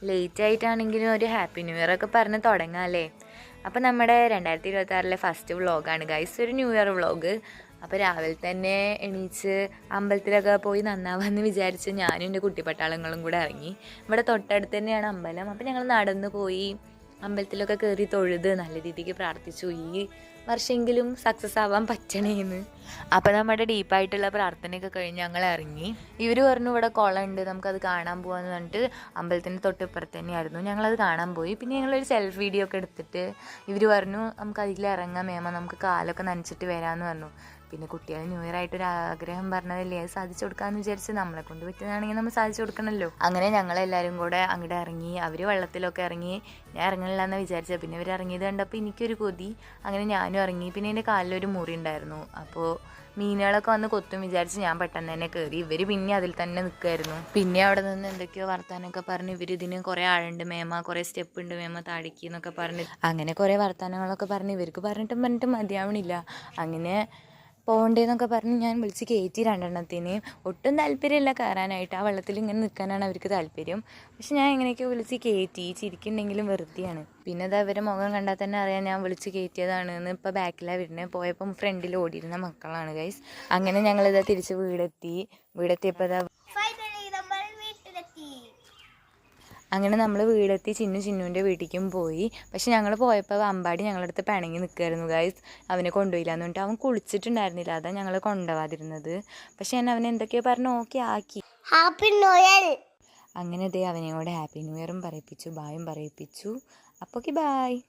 Late ആയിട്ടാണെങ്കിലും ഒരു happy new year ഒക്കെ പറഞ്ഞ് തുടങ്ങാമല്ലേ. അപ്പോൾ നമ്മുടെ 2026 ഫസ്റ്റ് വ്ളോഗാണ് ഗൈസ്, ഒരു ന്യൂ ഇയർ വ്ളോഗ്. അപ്പോൾ രാവിലെ തന്നെ എണീച്ച് അമ്പലത്തിലൊക്കെ പോയി നന്നാവാമെന്ന് വിചാരിച്ച് ഞാനും എൻ്റെ കുട്ടിപ്പട്ടാളങ്ങളും കൂടെ ഇറങ്ങി. ഇവിടെ തൊട്ടടുത്ത് തന്നെയാണ് അമ്പലം. അപ്പോൾ ഞങ്ങൾ നടന്നു പോയി അമ്പലത്തിലൊക്കെ കയറി തൊഴുത് നല്ല രീതിക്ക് പ്രാർത്ഥിച്ചു, ഈ വർഷമെങ്കിലും സക്സസ് ആവാൻ പറ്റണേന്ന്. അപ്പോൾ നമ്മുടെ ഡീപ്പായിട്ടുള്ള പ്രാർത്ഥനയൊക്കെ കഴിഞ്ഞ് ഞങ്ങൾ ഇറങ്ങി. ഇവർ പറഞ്ഞു ഇവിടെ കുളമുണ്ട്, നമുക്കത് കാണാൻ പോകാമെന്ന് പറഞ്ഞിട്ട് അമ്പലത്തിൻ്റെ തൊട്ടിപ്പുറത്ത് തന്നെയായിരുന്നു. ഞങ്ങളത് കാണാൻ പോയി. പിന്നെ ഞങ്ങളൊരു സെൽഫി വീഡിയോ ഒക്കെ എടുത്തിട്ട് ഇവർ പറഞ്ഞു നമുക്ക് അതിൽ ഇറങ്ങാം മേമ, നമുക്ക് കാലൊക്കെ നനച്ചിട്ട് വരാമെന്ന് പറഞ്ഞു. പിന്നെ കുട്ടികൾ ന്യൂ ഇയർ ആയിട്ടൊരു ആഗ്രഹം പറഞ്ഞതല്ലേ, അത് സാധിച്ചു കൊടുക്കാമെന്ന് വിചാരിച്ച് നമ്മളെ കൊണ്ട് പറ്റുന്നതാണെങ്കിൽ നമ്മൾ സാധിച്ചു കൊടുക്കണമല്ലോ. അങ്ങനെ ഞങ്ങളെല്ലാവരും കൂടെ അങ്ങോട്ട് ഇറങ്ങി. അവർ വെള്ളത്തിലൊക്കെ ഇറങ്ങി, ഞാൻ ഇറങ്ങണില്ല എന്ന് വിചാരിച്ചത്. പിന്നെ ഇവർ ഇറങ്ങിയത് കണ്ടപ്പോൾ എനിക്കൊരു കൊതി, അങ്ങനെ ഞാനും ഇറങ്ങി. പിന്നെ എൻ്റെ കാലിലൊരു മുറി ഉണ്ടായിരുന്നു, അപ്പോൾ മീനുകളൊക്കെ വന്ന് കൊത്തും വിചാരിച്ച് ഞാൻ പെട്ടെന്ന് തന്നെ കയറി. ഇവർ പിന്നെ അതിൽ തന്നെ നിൽക്കുമായിരുന്നു. പിന്നെ അവിടെ നിന്ന് എന്തൊക്കെയോ വർത്താനമൊക്കെ പറഞ്ഞ് ഇവർ ഇതിന് കുറേ ആഴുണ്ട് മേമ, കുറേ സ്റ്റെപ്പ് ഉണ്ട് മേമ താടിക്ക് എന്നൊക്കെ പറഞ്ഞ് അങ്ങനെ കുറേ വർത്താനങ്ങളൊക്കെ പറഞ്ഞ് ഇവർക്ക് പറഞ്ഞിട്ടും മതിയാവണില്ല. അങ്ങനെ പോകണ്ടേന്നൊക്കെ പറഞ്ഞ് ഞാൻ വിളിച്ച് കയറ്റി രണ്ടെണ്ണത്തിനെയും. ഒട്ടും താല്പര്യമില്ല കയറാനായിട്ട്, ആ വെള്ളത്തിൽ ഇങ്ങനെ നിൽക്കാനാണ് അവർക്ക് താല്പര്യം. പക്ഷെ ഞാൻ എങ്ങനെയൊക്കെയോ വിളിച്ച് കയറ്റി, ചിരിക്കുന്നുണ്ടെങ്കിലും വെറുതെയാണ്. പിന്നെ അത് അവരെ മുഖം കണ്ടാൽ തന്നെ അറിയാം ഞാൻ വിളിച്ച് കയറ്റിയതാണെന്ന്. ഇപ്പോൾ ബാക്കിലാണ് വരുന്നത്, പോയപ്പം ഫ്രണ്ടിൽ ഓടിയിരുന്ന മക്കളാണ് ഗൈസ്. അങ്ങനെ ഞങ്ങളിതാ തിരിച്ച് വീടെത്തിയപ്പോൾ ഇതാ അങ്ങനെ നമ്മൾ വീടെത്തി ചിന്നുവിൻ്റെ വീട്ടിലേക്കും പോയി. പക്ഷെ ഞങ്ങൾ പോയപ്പോൾ അമ്പാടി ഞങ്ങളുടെ അടുത്ത് പിണങ്ങി നിൽക്കുമായിരുന്നു ഗൈസ്, അവനെ കൊണ്ടുപോയില്ല എന്ന് പറഞ്ഞിട്ട്. അവൻ കുളിച്ചിട്ടുണ്ടായിരുന്നില്ല, അതാണ് ഞങ്ങൾ കൊണ്ടുപോകാതിരുന്നത്. പക്ഷെ ഞാൻ അവനെ എന്തൊക്കെയോ പറഞ്ഞ് ഓക്കെ ആക്കി. ഹാപ്പി ന്യൂ ഇയർ അങ്ങനെ അവനെയോട് ഹാപ്പി ന്യൂ ഇയറും പറയിപ്പിച്ചു, ബായും പറയിപ്പിച്ചു. അപ്പോൾ ബായ്.